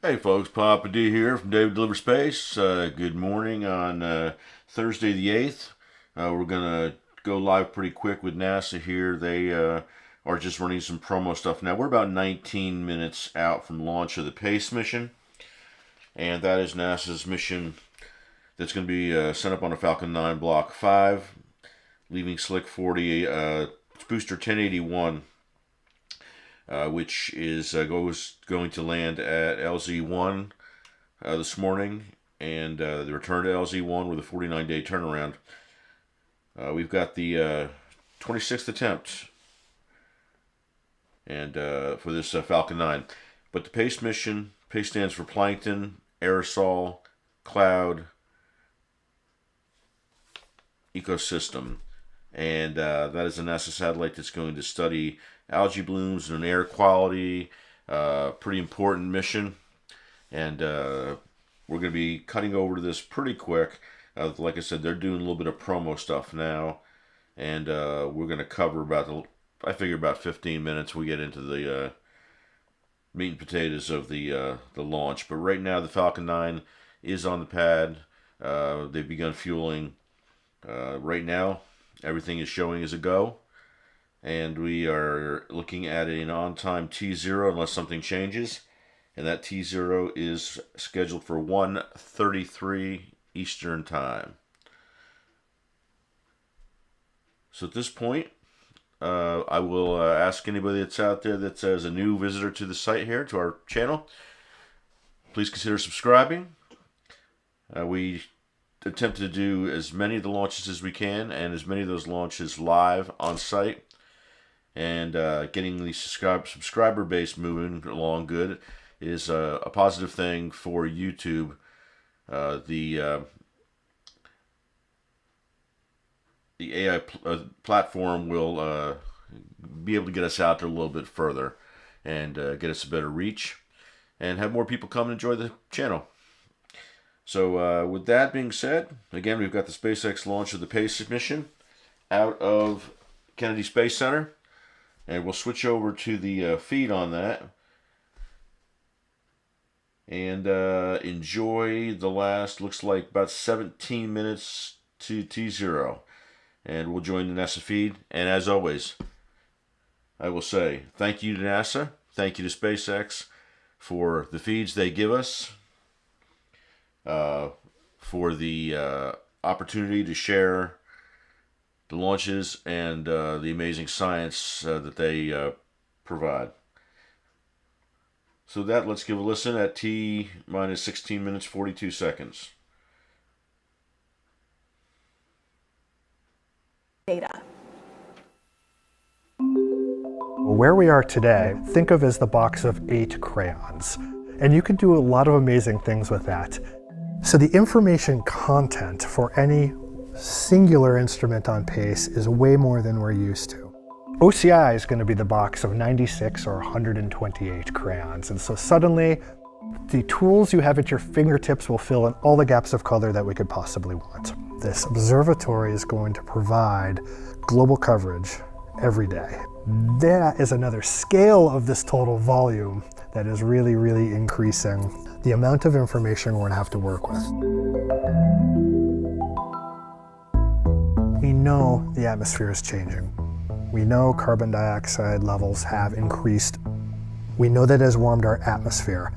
Hey folks, Papa D here from David Deliver Space. Good morning on Thursday the 8th. We're going to go live pretty quick with NASA here. They are just running some promo stuff now. We're about 19 minutes out from launch of the PACE mission. And that is NASA's mission that's going to be sent up on a Falcon 9 Block 5, leaving Slick 40, booster 1081. Which is going to land at LZ1 this morning, and the return to LZ1 with a 49-day turnaround. We've got the 26th attempt, and for this Falcon 9. But the PACE mission, PACE stands for Plankton, Aerosol, Cloud, Ecosystem. And that is a NASA satellite that's going to study algae blooms and air quality. Pretty important mission. And we're going to be cutting over to this pretty quick. Like I said, they're doing a little bit of promo stuff now. And we're going to cover I figure about 15 minutes. We get into the meat and potatoes of the launch. But right now, the Falcon 9 is on the pad. They've begun fueling right now. Everything is showing as a go, and we are looking at an on-time T0 unless something changes, and that T0 is scheduled for 1:33 Eastern Time. So at this point, I will ask anybody that's out there that's a new visitor to the site here, to our channel, please consider subscribing. We attempt to do as many of the launches as we can, and as many of those launches live on site, and getting the subscriber base moving along good is a positive thing for YouTube. The AI platform will be able to get us out there a little bit further and get us a better reach and have more people come and enjoy the channel. So with that being said, again, we've got the SpaceX launch of the PACE mission out of Kennedy Space Center. And we'll switch over to the feed on that. And enjoy the last, looks like about 17 minutes to T0. And we'll join the NASA feed. And as always, I will say thank you to NASA. Thank you to SpaceX for the feeds they give us. For the opportunity to share the launches and the amazing science that they provide. So let's give a listen at T minus 16 minutes 42 seconds. Data. Where we are today, think of as the box of 8 crayons. And you can do a lot of amazing things with that. So the information content for any singular instrument on PACE is way more than we're used to. OCI is going to be the box of 96 or 128 crayons. And so suddenly, the tools you have at your fingertips will fill in all the gaps of color that we could possibly want. This observatory is going to provide global coverage every day. That is another scale of this total volume that is really, really increasing the amount of information we're going to have to work with. We know the atmosphere is changing. We know carbon dioxide levels have increased. We know that has warmed our atmosphere.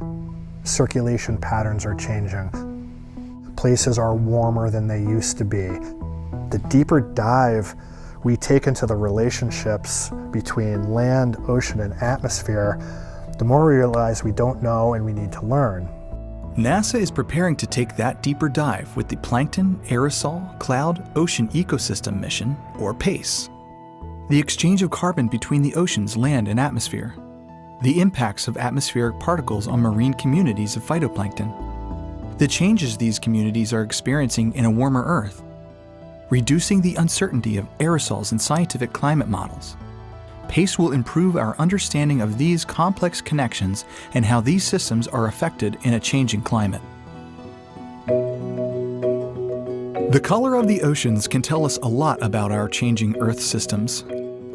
Circulation patterns are changing. Places are warmer than they used to be. The deeper dive we take into the relationships between land, ocean, and atmosphere, the more we realize we don't know and we need to learn. NASA is preparing to take that deeper dive with the Plankton, Aerosol, Cloud, Ocean Ecosystem Mission, or PACE. The exchange of carbon between the oceans, land, and atmosphere. The impacts of atmospheric particles on marine communities of phytoplankton. The changes these communities are experiencing in a warmer Earth. Reducing the uncertainty of aerosols in scientific climate models. PACE will improve our understanding of these complex connections and how these systems are affected in a changing climate. The color of the oceans can tell us a lot about our changing Earth systems.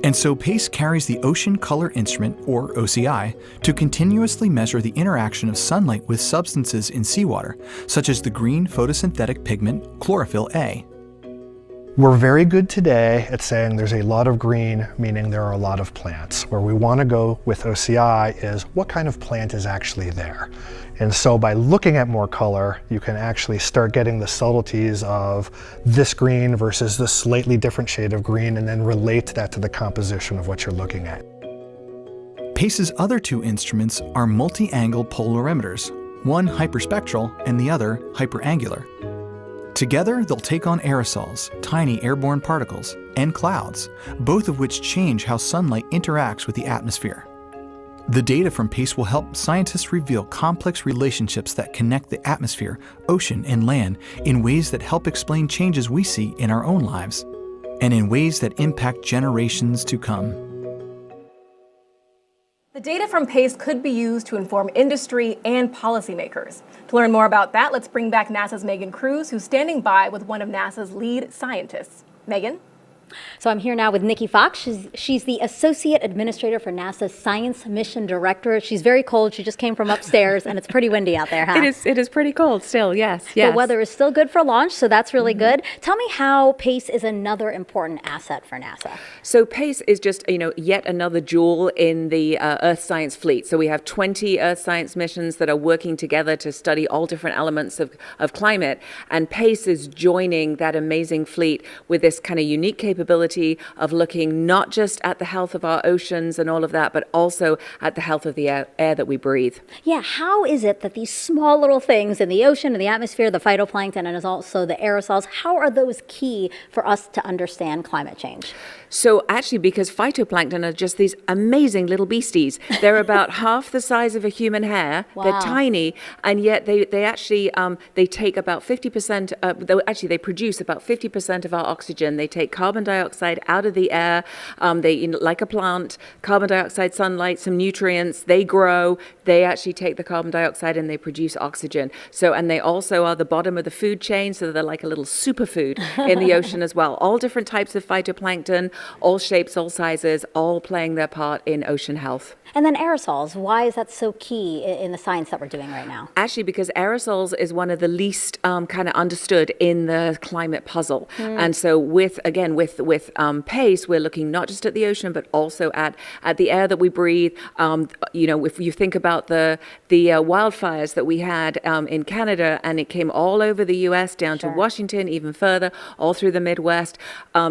And so PACE carries the Ocean Color Instrument, or OCI, to continuously measure the interaction of sunlight with substances in seawater, such as the green photosynthetic pigment chlorophyll A. We're very good today at saying there's a lot of green, meaning there are a lot of plants. Where we want to go with OCI is what kind of plant is actually there. And so by looking at more color, you can actually start getting the subtleties of this green versus this slightly different shade of green, and then relate that to the composition of what you're looking at. PACE's other two instruments are multi-angle polarimeters, one hyperspectral and the other hyperangular. Together, they'll take on aerosols, tiny airborne particles, and clouds, both of which change how sunlight interacts with the atmosphere. The data from PACE will help scientists reveal complex relationships that connect the atmosphere, ocean, and land in ways that help explain changes we see in our own lives, and in ways that impact generations to come. The data from PACE could be used to inform industry and policymakers. To learn more about that, let's bring back NASA's Megan Cruz, who's standing by with one of NASA's lead scientists. Megan? So I'm here now with Nikki Fox. She's the Associate Administrator for NASA's Science Mission Directorate. She's very cold. She just came from upstairs, and it's pretty windy out there, huh? It is pretty cold still, yes. The weather is still good for launch, so that's really good. Tell me how PACE is another important asset for NASA. So PACE is just, yet another jewel in the Earth science fleet. So we have 20 Earth science missions that are working together to study all different elements of climate. And PACE is joining that amazing fleet with this kind of unique capability of looking not just at the health of our oceans and all of that, but also at the health of the air that we breathe. Yeah, how is it that these small little things in the ocean, in the atmosphere, the phytoplankton, and also the aerosols, how are those key for us to understand climate change? So actually, because phytoplankton are just these amazing little beasties. They're about half the size of a human hair. Wow. They're tiny, and yet they actually they take about 50%. They produce about 50% of our oxygen. They take carbon dioxide out of the air. Like a plant, carbon dioxide, sunlight, some nutrients. They grow. They actually take the carbon dioxide and they produce oxygen. And they also are the bottom of the food chain, so they're like a little superfood in the ocean as well. All different types of phytoplankton, all shapes, all sizes, all playing their part in ocean health. And then aerosols, why is that so key in the science that we're doing right now? Actually, because aerosols is one of the least kind of understood in the climate puzzle. And so with PACE, we're looking not just at the ocean, but also at the air that we breathe. If you think about the wildfires that we had in Canada, and it came all over the U.S., down to Washington, even further, all through the Midwest.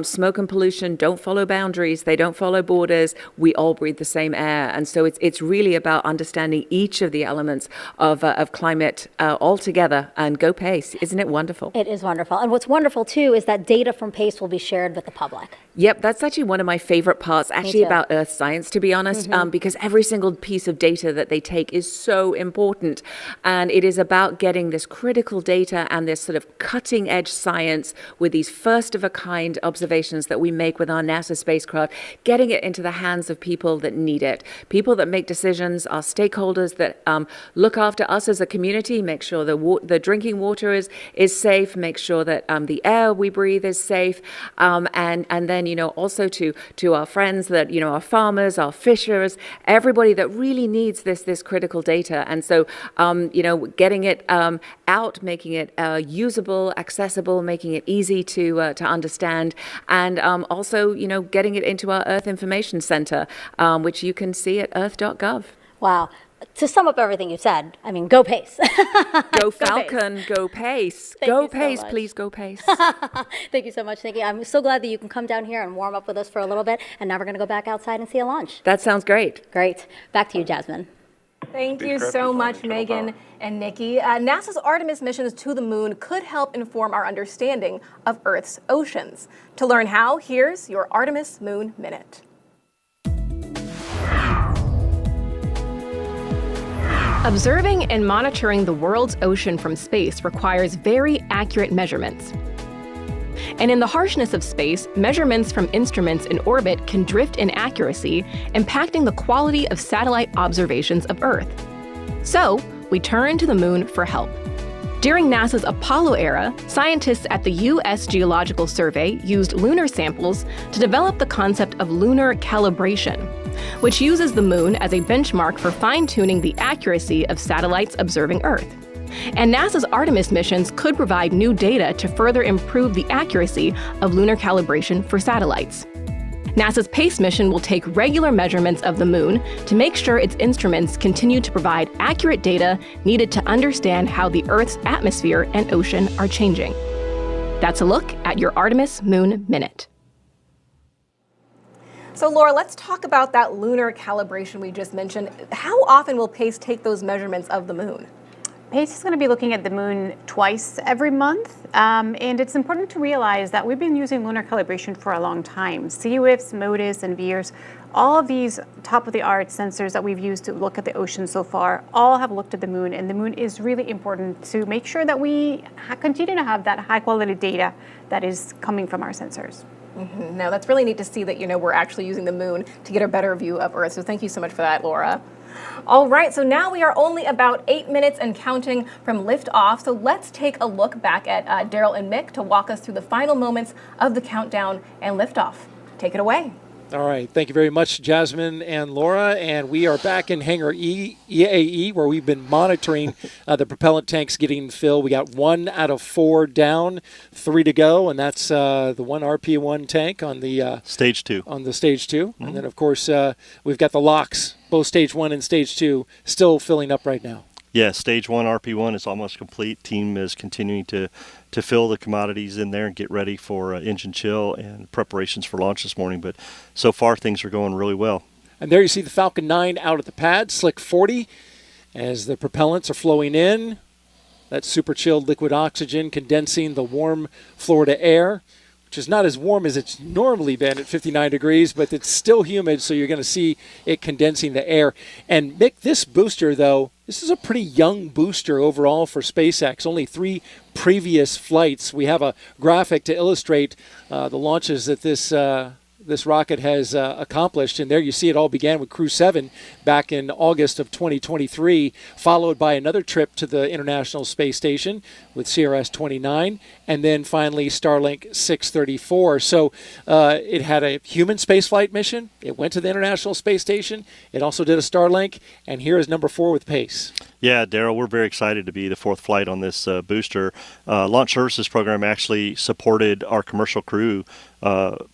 Smoke and pollution don't follow boundaries. They don't follow borders. We all breathe the same air. And so it's really about understanding each of the elements of climate all together. And go PACE. Isn't it wonderful? It is wonderful. And what's wonderful, too, is that data from PACE will be shared with the public. Yep, that's actually one of my favorite parts, actually, about Earth science, to be honest, because every single piece of data that they take is so important. And it is about getting this critical data and this sort of cutting edge science with these first of a kind observations that we make with our NASA spacecraft, getting it into the hands of people that need it, people that make decisions, our stakeholders that look after us as a community, make sure the drinking water is safe, make sure that the air we breathe is safe, and then also to our friends that our farmers, our fishers, everybody that really needs this critical data. And so getting it out, making it usable, accessible, making it easy to understand, and also getting it into our Earth Information Center, which you can see at earth.gov. Wow. To sum up everything you said, go PACE. Go Falcon, go PACE. Go PACE, please go PACE. Thank you so much, Nikki. I'm so glad that you can come down here and warm up with us for a little bit. And now we're going to go back outside and see a launch. That sounds great. Great. Back to you, Jasmine. Thank you so much, Megan and Nikki. NASA's Artemis missions to the moon could help inform our understanding of Earth's oceans. To learn how, here's your Artemis Moon Minute. Observing and monitoring the world's ocean from space requires very accurate measurements. And in the harshness of space, measurements from instruments in orbit can drift in accuracy, impacting the quality of satellite observations of Earth. So, we turn to the moon for help. During NASA's Apollo era, scientists at the U.S. Geological Survey used lunar samples to develop the concept of lunar calibration, which uses the moon as a benchmark for fine-tuning the accuracy of satellites observing Earth. And NASA's Artemis missions could provide new data to further improve the accuracy of lunar calibration for satellites. NASA's PACE mission will take regular measurements of the moon to make sure its instruments continue to provide accurate data needed to understand how the Earth's atmosphere and ocean are changing. That's a look at your Artemis Moon Minute. So Laura, let's talk about that lunar calibration we just mentioned. How often will PACE take those measurements of the moon? PACE is going to be looking at the moon twice every month, and it's important to realize that we've been using lunar calibration for a long time. CUIFs, MODIS, and VIIRS, all of these top-of-the-art sensors that we've used to look at the ocean so far, all have looked at the moon, and the moon is really important to make sure that we continue to have that high-quality data that is coming from our sensors. Mm-hmm. Now, that's really neat to see that, we're actually using the moon to get a better view of Earth, so thank you so much for that, Laura. All right, so now we are only about 8 minutes and counting from liftoff. So let's take a look back at Daryl and Mick to walk us through the final moments of the countdown and liftoff. Take it away. All right, thank you very much, Jasmine and Laura. And we are back in Hangar EAE, where we've been monitoring the propellant tanks getting filled. We got 1 out of 4 down, 3 to go, and that's the 1 RP1 tank on the Stage 2. On the Stage 2. Mm-hmm. And then, of course, we've got the LOX, both Stage 1 and Stage 2, still filling up right now. Yeah, Stage 1 RP1 is almost complete. Team is continuing to fill the commodities in there and get ready for engine chill and preparations for launch this morning. But so far, things are going really well. And there you see the Falcon 9 out at the pad, Slick 40, as the propellants are flowing in. That super chilled liquid oxygen condensing the warm Florida air, which is not as warm as it's normally been at 59 degrees, but it's still humid, so you're going to see it condensing the air. And Mick, this booster, though, this is a pretty young booster overall for SpaceX. Only 3 previous flights. We have a graphic to illustrate the launches that this rocket has accomplished. And there you see it all began with Crew 7 back in August of 2023, followed by another trip to the International Space Station with CRS-29, and then finally Starlink 634. So it had a human spaceflight mission. It went to the International Space Station. It also did a Starlink, and here is number 4 with PACE. Yeah, Daryl, we're very excited to be the 4th flight on this booster. Launch Services Program actually supported our commercial crew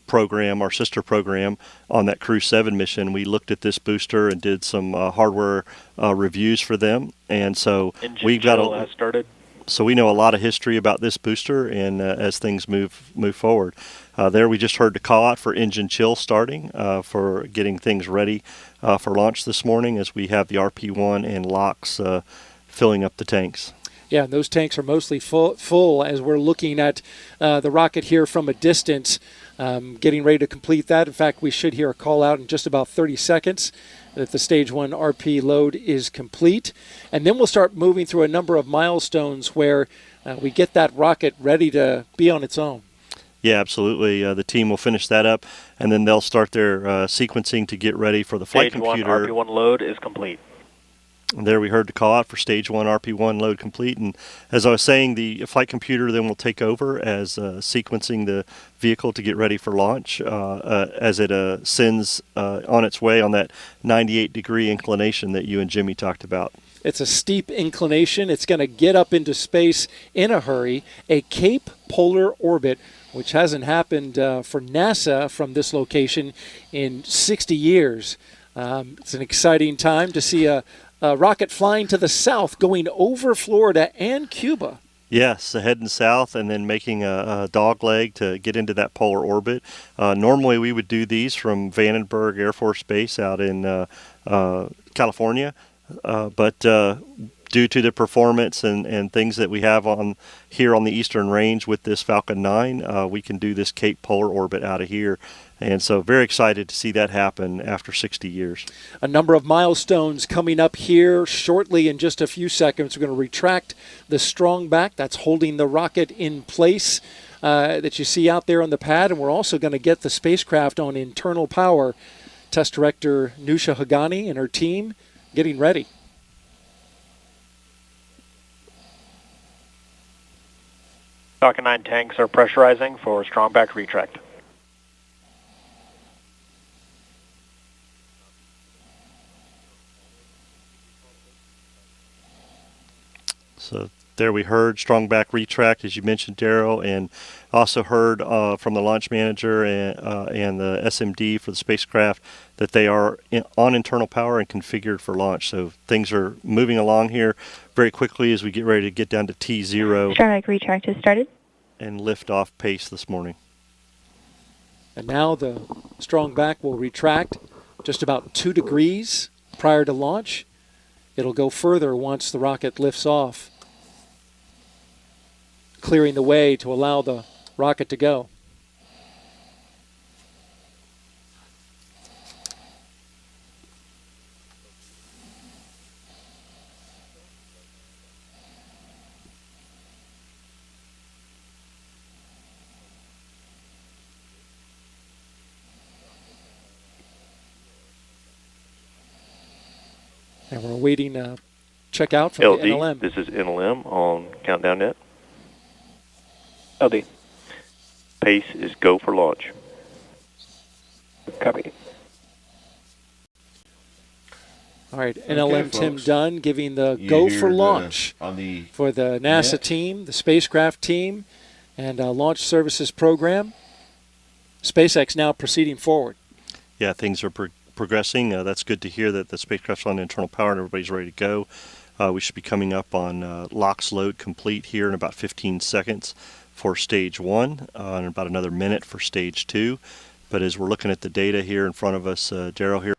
program, our sister program, on that Crew 7 mission. We looked at this booster and did some hardware reviews for them, and so we've got started. So we know a lot of history about this booster, and as things move forward. There we just heard the call out for engine chill starting for getting things ready for launch this morning, as we have the RP1 and LOX filling up the tanks. Yeah, those tanks are mostly full as we're looking at the rocket here from a distance, getting ready to complete that. In fact, we should hear a call out in just about 30 seconds that the Stage 1 RP load is complete. And then we'll start moving through a number of milestones where we get that rocket ready to be on its own. Yeah, absolutely. The team will finish that up, and then they'll start their sequencing to get ready for the flight computer. Stage 1 RP1 load is complete. And there we heard the call out for Stage 1 RP1 load complete. And as I was saying, the flight computer then will take over as sequencing the vehicle to get ready for launch as it sends on its way on that 98-degree inclination that you and Jimmy talked about. It's a steep inclination. It's going to get up into space in a hurry. A Cape Polar Orbit, which hasn't happened for NASA from this location in 60 years. It's an exciting time to see a rocket flying to the south, going over Florida and Cuba. Yes, heading south and then making a dog leg to get into that polar orbit. Normally we would do these from Vandenberg Air Force Base out in California, but due to the performance and things that we have on here on the Eastern Range with this Falcon 9, we can do this Cape Polar Orbit out of here. And so very excited to see that happen after 60 years. A number of milestones coming up here shortly in just a few seconds. We're going to retract the strong back that's holding the rocket in place that you see out there on the pad. And we're also going to get the spacecraft on internal power. Test Director Nusha Hagani and her team getting ready. Falcon 9 tanks are pressurizing for strong back retract. So there we heard strong back retract, as you mentioned, Daryl, and also heard from the launch manager and the SMD for the spacecraft that they are on internal power and configured for launch. So things are moving along here very quickly as we get ready to get down to T0. Strong back retract has started. And lift off pace this morning. And now the strong back will retract just about 2 degrees prior to launch. It'll go further once the rocket lifts off, clearing the way to allow the rocket to go. And we're waiting check out from LD, the NLM. This is NLM on countdown net. LD. Pace is go for launch. Copy. All right, NLM Okay, Tim folks. Dunn giving the You go hear for the- launch on the for the NASA net. team, the spacecraft team, and Launch Services Program. SpaceX now proceeding forward. Yeah, things are progressing. That's good to hear that the spacecraft's on internal power and everybody's ready to go. We should be coming up on LOX load complete here in about 15 seconds for stage 1 and about another minute for stage 2. But as we're looking at the data here in front of us, Daryl here.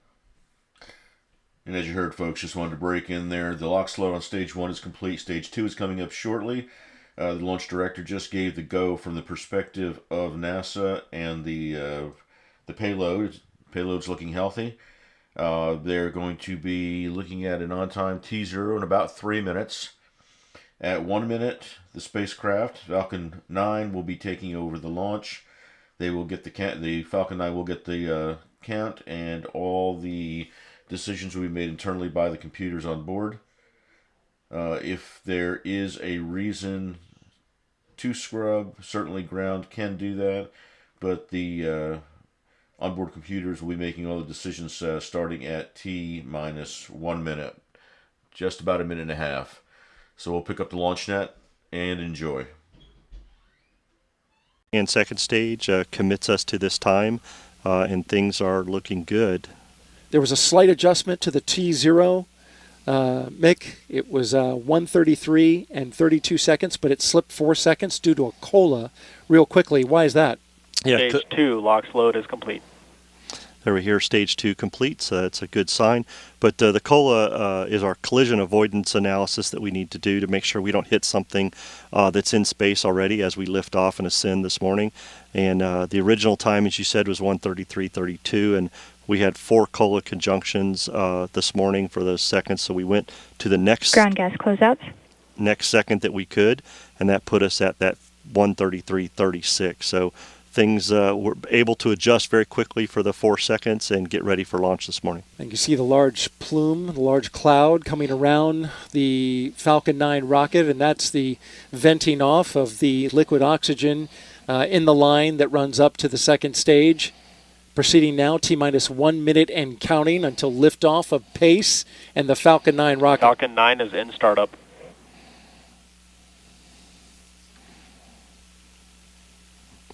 And as you heard, folks, just wanted to break in there. The LOX load on stage 1 is complete. Stage 2 is coming up shortly. The launch director just gave the go from the perspective of NASA and the payload. Payload's looking healthy. They're going to be looking at an on-time T0 in about 3 minutes. At 1 minute, the spacecraft, Falcon 9, will be taking over the launch. They will get the Falcon 9 will get the count, and all the decisions will be made internally by the computers on board. If there is a reason to scrub, certainly ground can do that, but the onboard computers will be making all the decisions starting at T-1 minute, just about a minute and a half. So we'll pick up the launch net and enjoy. And second stage commits us to this time, and things are looking good. There was a slight adjustment to the T0. Mick, it was 1:33 and 32 seconds, but it slipped 4 seconds due to a COLA real quickly. Why is that? Yeah, Stage 2, LOX load is complete. There we hear stage 2 complete, so that's a good sign. But the COLA is our collision avoidance analysis that we need to do to make sure we don't hit something that's in space already as we lift off and ascend this morning. And the original time, as you said, was 1:33:32, and we had 4 COLA conjunctions this morning for those seconds, so we went to the next Ground gas closeouts. next second that we could, and that put us at that 1:33:36. So things were able to adjust very quickly for the 4 seconds and get ready for launch this morning. And you see the large plume, the large cloud coming around the Falcon 9 rocket, and that's the venting off of the liquid oxygen in the line that runs up to the second stage. Proceeding now, T-minus 1 minute and counting until liftoff of Pace and the Falcon 9 rocket. Falcon 9 is in startup.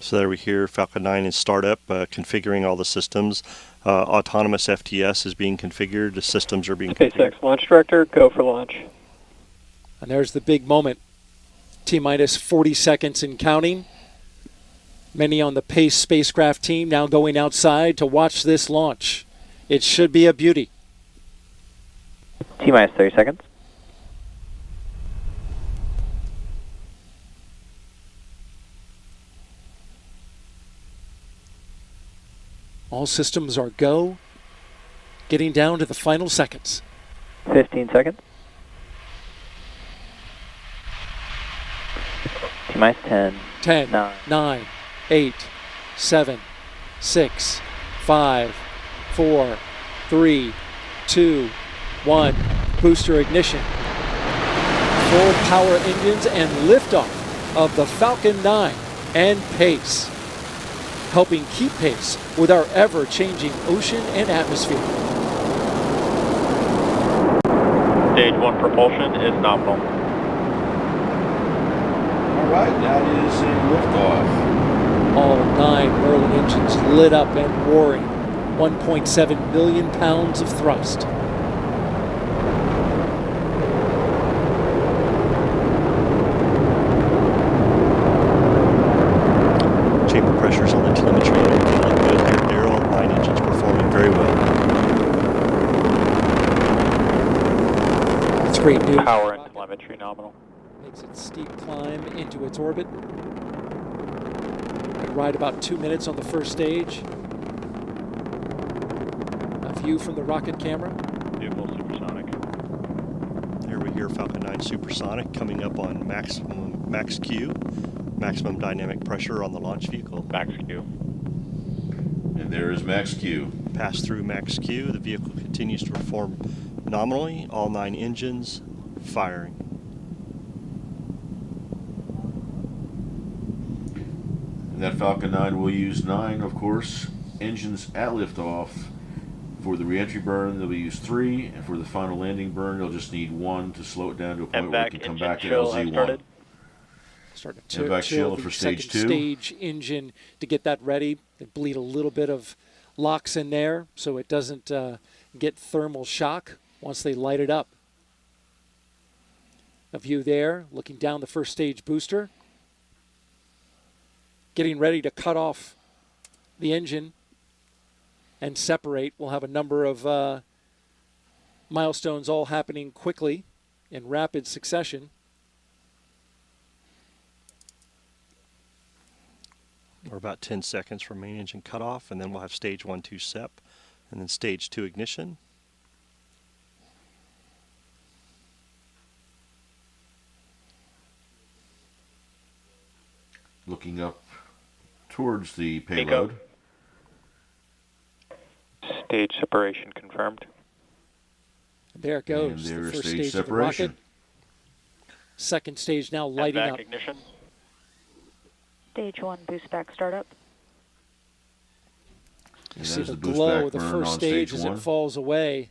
So there we hear Falcon 9 in startup, configuring all the systems. Autonomous FTS is being configured. The systems are being configured. SpaceX launch director, go for launch. And there's the big moment. T-minus 40 seconds and counting. Many on the Pace spacecraft team now going outside to watch this launch. It should be a beauty. T-minus 30 seconds. All systems are go. Getting down to the final seconds. 15 seconds. T-minus 10. 10, 9, 8, 7, 6, 5, 4, 3, 2, 1. Booster ignition. Full power engines and liftoff of the Falcon 9 and pace, helping keep pace with our ever-changing ocean and atmosphere. Stage 1 propulsion is nominal. All right, that is a liftoff. All 9 Merlin engines lit up and roaring, 1.7 million pounds of thrust. Chamber pressures on the telemetry are feeling good here, Daryl. 9 engines performing very well. It's great news. Power and telemetry nominal. Makes its steep climb into its orbit. We ride about 2 minutes on the first stage. A view from the rocket camera. Vehicle supersonic. Here we hear Falcon 9 supersonic coming up on max Q, maximum dynamic pressure on the launch vehicle. Max Q. And there is max Q. Pass through max Q, the vehicle continues to perform nominally, all 9 engines firing. And that Falcon 9 will use 9, of course, engines at liftoff. For the reentry burn, they'll use 3, and for the final landing burn, they'll just need 1 to slow it down to a point where it can come back to LZ1. Start to And back chill shield the for stage second 2. stage engine to get that ready. They bleed a little bit of LOX in there so it doesn't get thermal shock once they light it up. A view there, looking down the first stage booster. Getting ready to cut off the engine and separate. We'll have a number of milestones all happening quickly in rapid succession. We're about 10 seconds from main engine cutoff, and then we'll have stage 1, 2 SEP, and then stage 2 ignition. Looking up towards the payload. Stage separation confirmed. There it goes. And The there's first stage stage of the separation. rocket. Second stage now lighting back up. ignition. Stage 1 boost back startup. You And see there's the the boost glow back of the burn first on stage stage as 1. it falls away.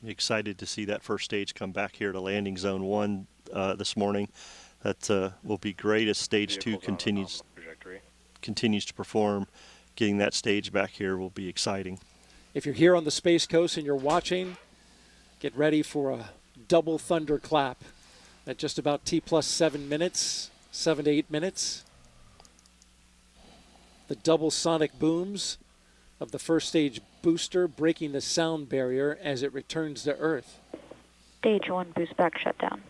Excited to see that first stage come back here to landing zone 1 this morning. That will be great as stage 2 continues to perform. Getting that stage back here will be exciting. If you're here on the Space Coast and you're watching, get ready for a double thunderclap at just about T plus 7 minutes, 7 to 8 minutes. The double sonic booms of the first stage booster breaking the sound barrier as it returns to Earth. Stage 1 boost back shutdown.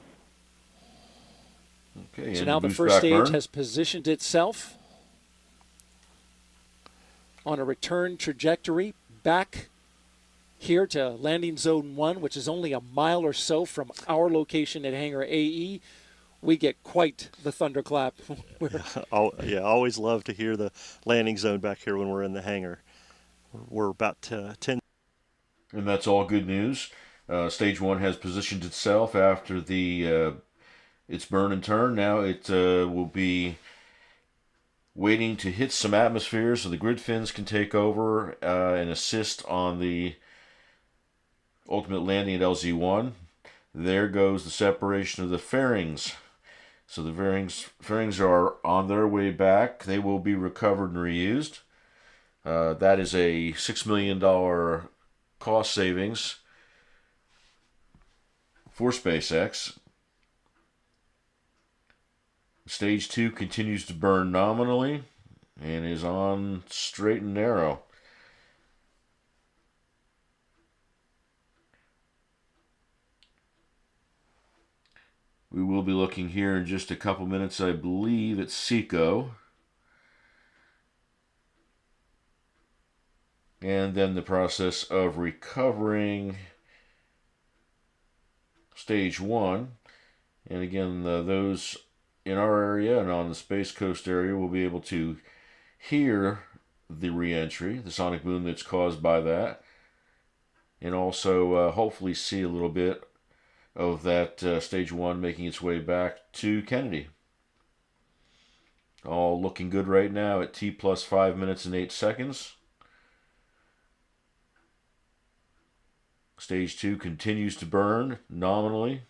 Okay, So and now the boost first back stage burn. has positioned itself on a return trajectory back here to landing zone 1, which is only a mile or so from our location at Hangar AE. We get quite the thunderclap. Yeah, always love to hear the landing zone back here when we're in the hangar. We're about 10. And that's all good news. Stage 1 has positioned itself after its burn and turn. Now it will be waiting to hit some atmosphere so the grid fins can take over and assist on the ultimate landing at LZ1. There goes the separation of the fairings. So the fairings are on their way back. They will be recovered and reused. That is a $6 million cost savings for SpaceX. Stage 2 continues to burn nominally and is on straight and narrow. We will be looking here in just a couple minutes, I believe, at SECO. And then the process of recovering stage 1. And again, those in our area and on the Space Coast area will be able to hear the re-entry, the sonic boom that's caused by that, and also hopefully see a little bit of that stage 1 making its way back to Kennedy. All looking good right now at T plus 5 minutes and 8 seconds. Stage 2 continues to burn nominally.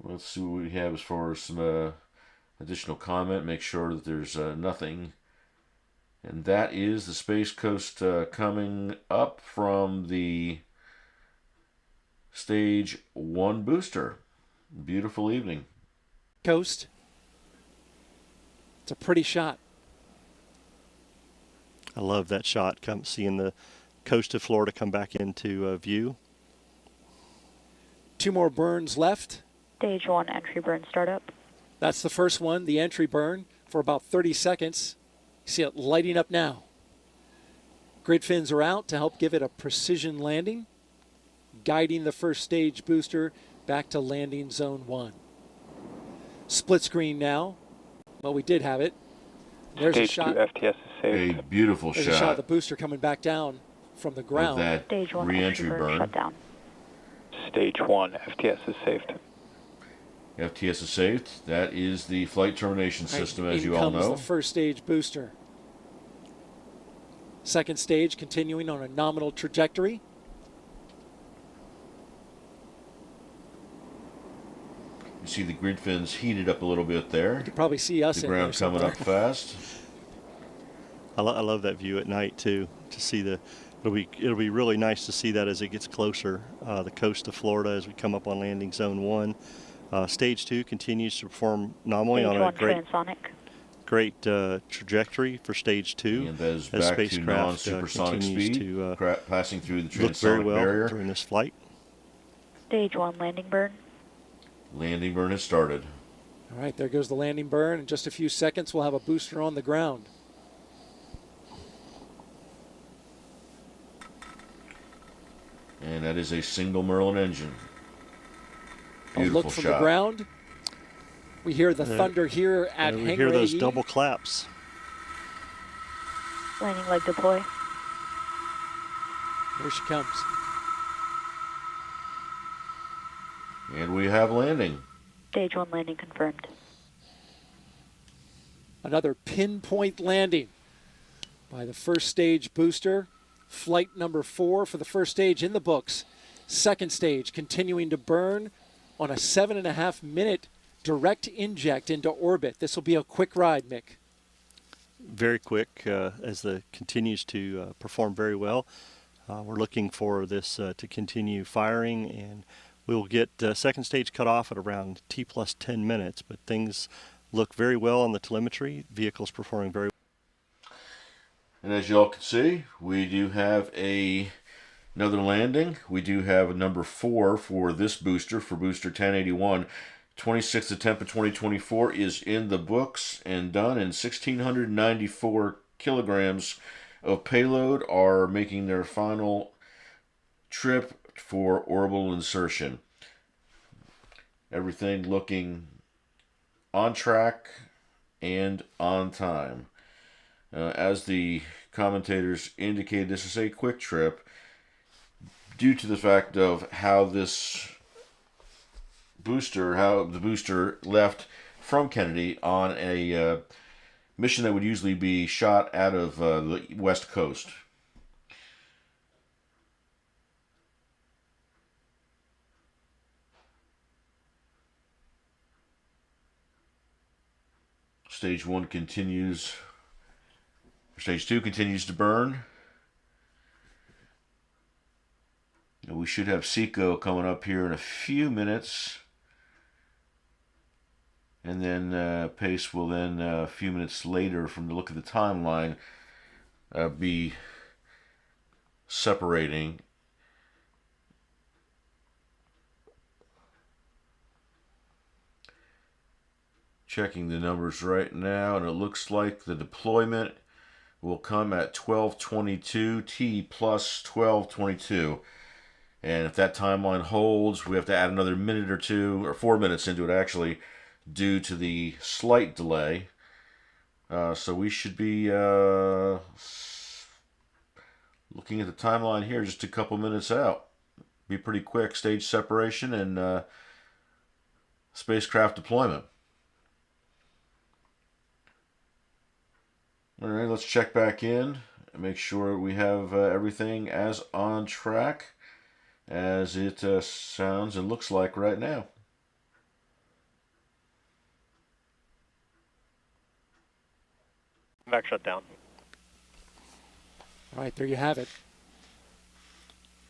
Let's see what we have as far as some additional comment. Make sure that there's nothing. And that is the Space Coast coming up from the Stage 1 booster. Beautiful evening. Coast. It's a pretty shot. I love that shot. Seeing the coast of Florida come back into view. 2 more burns left. Stage 1 entry burn startup. That's the first one, the entry burn, for about 30 seconds. You see it lighting up now. Grid fins are out to help give it a precision landing, guiding the first stage booster back to landing zone 1. Split screen now. Well, we did have it. There's Stage a shot. 2 FTS is saved. A beautiful There's shot. a shot of the booster coming back down from the ground. Of that Stage 1 re-entry entry burn. shut down. Stage 1 FTS is saved. FTS is saved. That is the flight termination system, as in you all comes know. the first stage booster. Second stage continuing on a nominal trajectory. You see the grid fins heated up a little bit there. You can probably see us The in there ground coming somewhere. up fast. I love that view at night too. To see it'll be really nice to see that as it gets closer. The coast of Florida as we come up on landing zone 1. Stage 2 continues to perform nominally Stage on a 1 great trajectory for stage 2. And that is as back to spacecraft non-supersonic continues speed, to passing through the look very transonic well barrier. during this flight. Stage 1 landing burn. Landing burn has started. All right, there goes the landing burn. In just a few seconds, we'll have a booster on the ground. And that is a single Merlin engine. A Beautiful look from shot. the ground. We hear the thunder here at we Hangar hear those AE. double claps. Landing leg deploy. Here she comes. And we have landing. Stage 1 landing confirmed. Another pinpoint landing by the first stage booster. Flight number 4 for the first stage in the books. Second stage continuing to burn on a 7.5 minute direct inject into orbit. This will be a quick ride, Mick. Very quick as the continues to perform very well. We're looking for this to continue firing, and we'll get second stage cut off at around T plus 10 minutes, but things look very well on the telemetry. Vehicle's performing very well. And as you all can see, we do have another landing. We do have a number 4 for this booster, for booster 1081. 26th attempt of 2024 is in the books and done, and 1,694 kilograms of payload are making their final trip for orbital insertion. Everything looking on track and on time. As the commentators indicated, this is a quick trip due to the fact of how the booster left from Kennedy on a mission that would usually be shot out of the West Coast. Stage 1 continues. Stage 2 continues to burn. And we should have SECO coming up here in a few minutes. And then Pace will then, a few minutes later, from the look of the timeline, be separating. Checking the numbers right now, and it looks like the deployment will come at 12:22 T plus 12:22. And if that timeline holds, we have to add another minute or 2, or 4 minutes into it actually, due to the slight delay. So we should be looking at the timeline here just a couple minutes out. Be pretty quick. Stage separation and spacecraft deployment. All right, let's check back in and make sure we have everything as on track as it sounds and looks like right now. Back shutdown. All right, there you have it.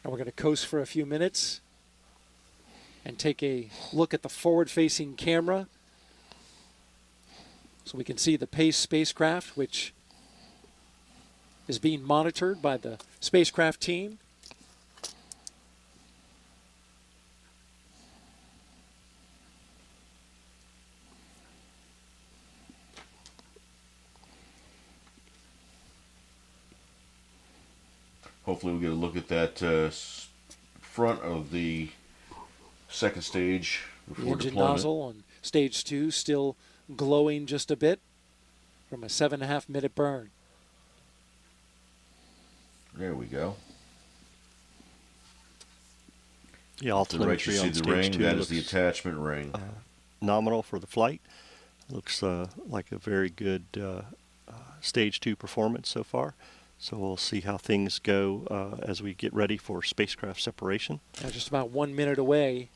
And we're going to coast for a few minutes and take a look at the forward-facing camera so we can see the PACE spacecraft, which is being monitored by the spacecraft team. Hopefully we'll get a look at that front of the second stage before the engine deployment. nozzle on stage 2 still glowing just a bit from a 7.5 minute burn. There we go. Yeah, all To the right, you telemetry see on the stage ring. 2 That is looks the attachment ring. nominal for the flight. Looks like a very good stage 2 performance so far. So we'll see how things go as we get ready for spacecraft separation. Now just about 1 minute away.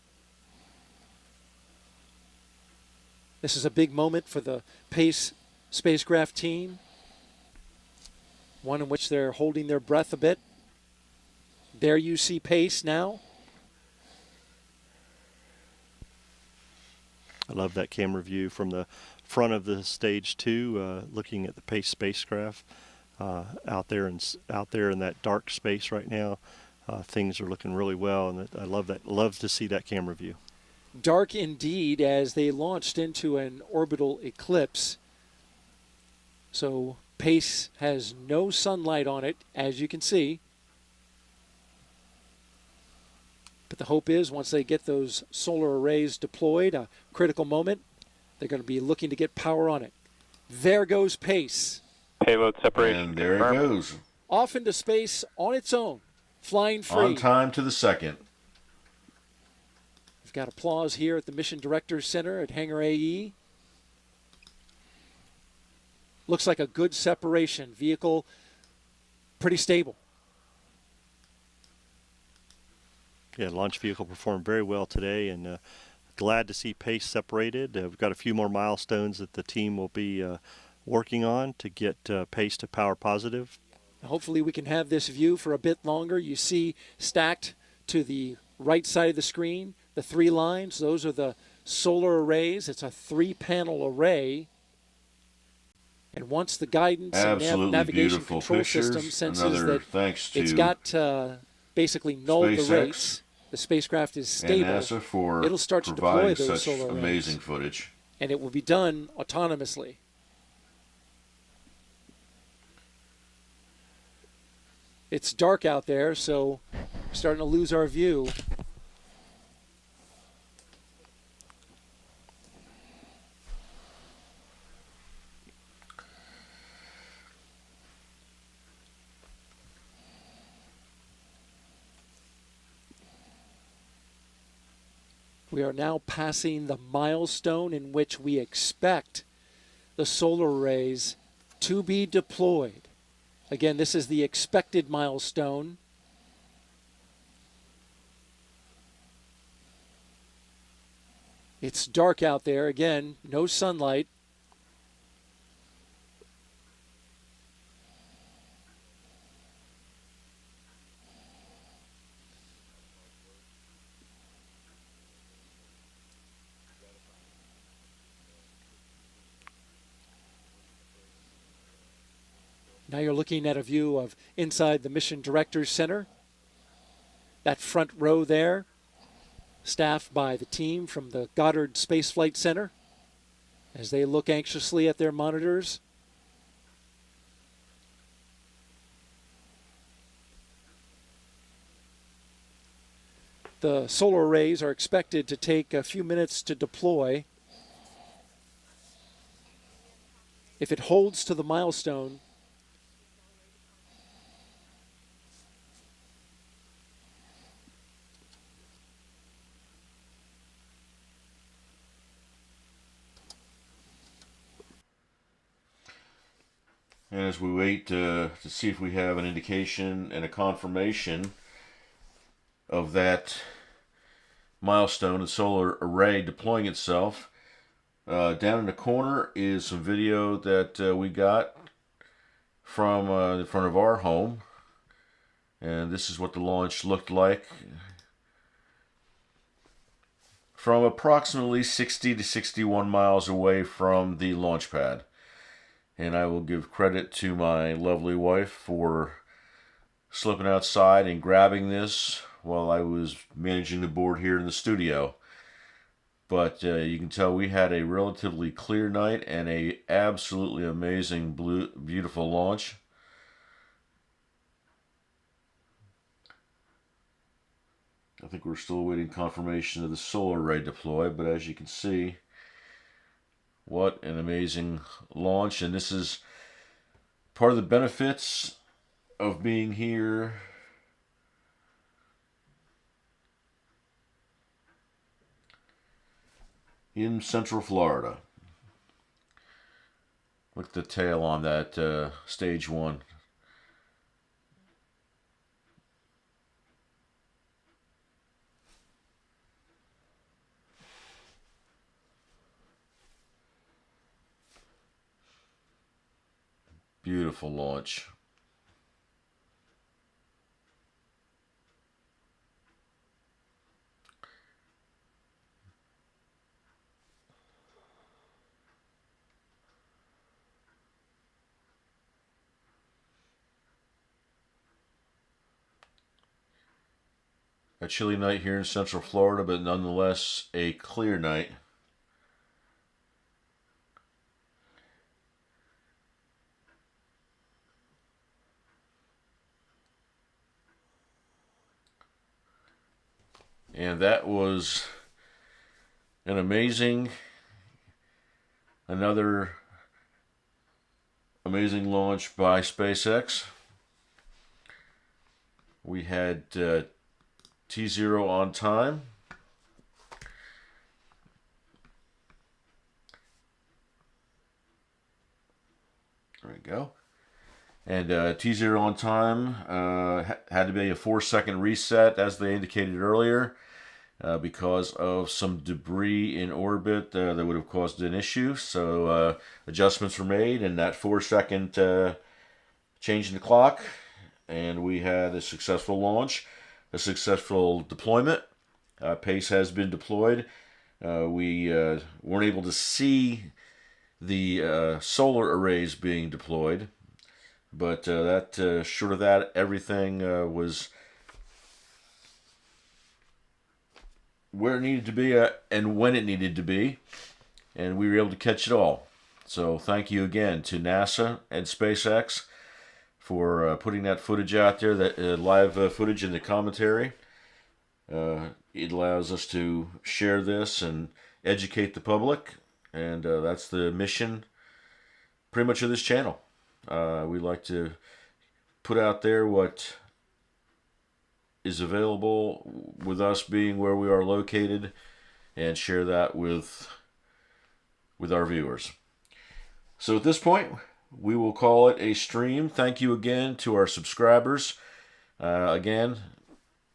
This is a big moment for the PACE spacecraft team. One in which they're holding their breath a bit. There you see PACE now. I love that camera view from the front of the stage 2, looking at the PACE spacecraft out there in that dark space right now. Things are looking really well, and I love that. Love to see that camera view. Dark indeed, as they launched into an orbital eclipse. So PACE has no sunlight on it, as you can see. But the hope is once they get those solar arrays deployed, a critical moment, they're going to be looking to get power on it. There goes PACE. Payload separation. And there it confirmed. goes. Off into space on its own, flying free. On time to the second. We've got applause here at the Mission Directors Center at Hangar AE. Looks like a good separation. Vehicle pretty stable. Yeah, launch vehicle performed very well today, and glad to see PACE separated. We've got a few more milestones that the team will be working on to get PACE to power positive. Hopefully we can have this view for a bit longer. You see stacked to the right side of the screen, the 3 lines. Those are the solar arrays. It's a 3-panel array. And once the guidance Absolutely and navigation beautiful control pictures. system senses Another that thanks to it's got basically nulled the SpaceX rates, the spacecraft is stable, and NASA for it'll start to deploy providing those such solar arrays. amazing footage. And it will be done autonomously. It's dark out there, so we're starting to lose our view. We are now passing the milestone in which we expect the solar arrays to be deployed. Again, this is the expected milestone. It's dark out there. Again, no sunlight. Now you're looking at a view of inside the Mission Directors Center. That front row there, staffed by the team from the Goddard Space Flight Center as they look anxiously at their monitors. The solar arrays are expected to take a few minutes to deploy. If it holds to the milestone, and as we wait to see if we have an indication and a confirmation of that milestone, the solar array deploying itself, down in the corner is some video that we got from in front of our home. And this is what the launch looked like from approximately 60 to 61 miles away from the launch pad. And I will give credit to my lovely wife for slipping outside and grabbing this while I was managing the board here in the studio. But you can tell we had a relatively clear night and a absolutely amazing, beautiful launch. I think we're still awaiting confirmation of the solar array deploy, but as you can see, what an amazing launch. And this is part of the benefits of being here in Central Florida. Look at the tail on that stage one. Beautiful launch. A chilly night here in Central Florida, but nonetheless a clear night. And that was an another amazing launch by SpaceX. We had T0 on time. There we go. And T0 on time had to be a 4-second reset, as they indicated earlier, because of some debris in orbit that would have caused an issue. So adjustments were made, and that 4-second change in the clock, and we had a successful launch, a successful deployment. PACE has been deployed. We weren't able to see the solar arrays being deployed, but short of that, everything was where it needed to be and when it needed to be, and we were able to catch it all. So thank you again to NASA and SpaceX for putting that footage out there, that live footage in the commentary. It allows us to share this and educate the public, and that's the mission pretty much of this channel. We like to put out there what is available, with us being where we are located, and share that with our viewers. So at this point, we will call it a stream. Thank you again to our subscribers. Again,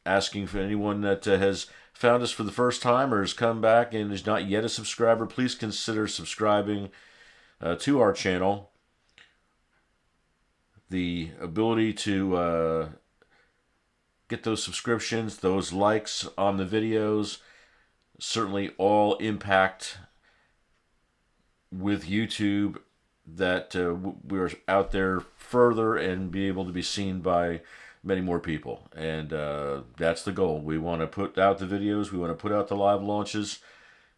asking for anyone that has found us for the first time or has come back and is not yet a subscriber, please consider subscribing to our channel. The ability to get those subscriptions, those likes on the videos, certainly all impact with YouTube that we're out there further and be able to be seen by many more people. And that's the goal. We want to put out the videos, we want to put out the live launches,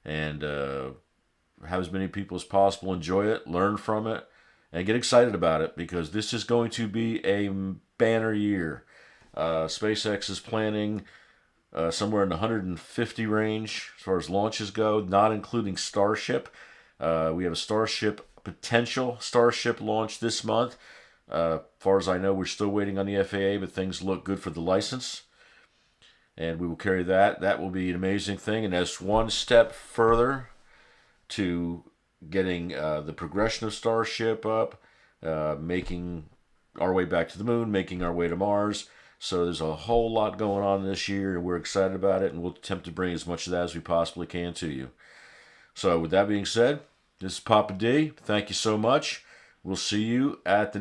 and have as many people as possible enjoy it, learn from it, and get excited about it, because this is going to be a banner year. SpaceX is planning somewhere in the 150 range as far as launches go, not including Starship. We have a Starship potential Starship launch this month. Far as I know, we're still waiting on the FAA, but things look good for the license. And we will carry that. That will be an amazing thing. And that's one step further to getting the progression of Starship up, making our way back to the moon, making our way to Mars. So there's a whole lot going on this year, and we're excited about it, and we'll attempt to bring as much of that as we possibly can to you. So with that being said, this is Papa D. Thank you so much. We'll see you at the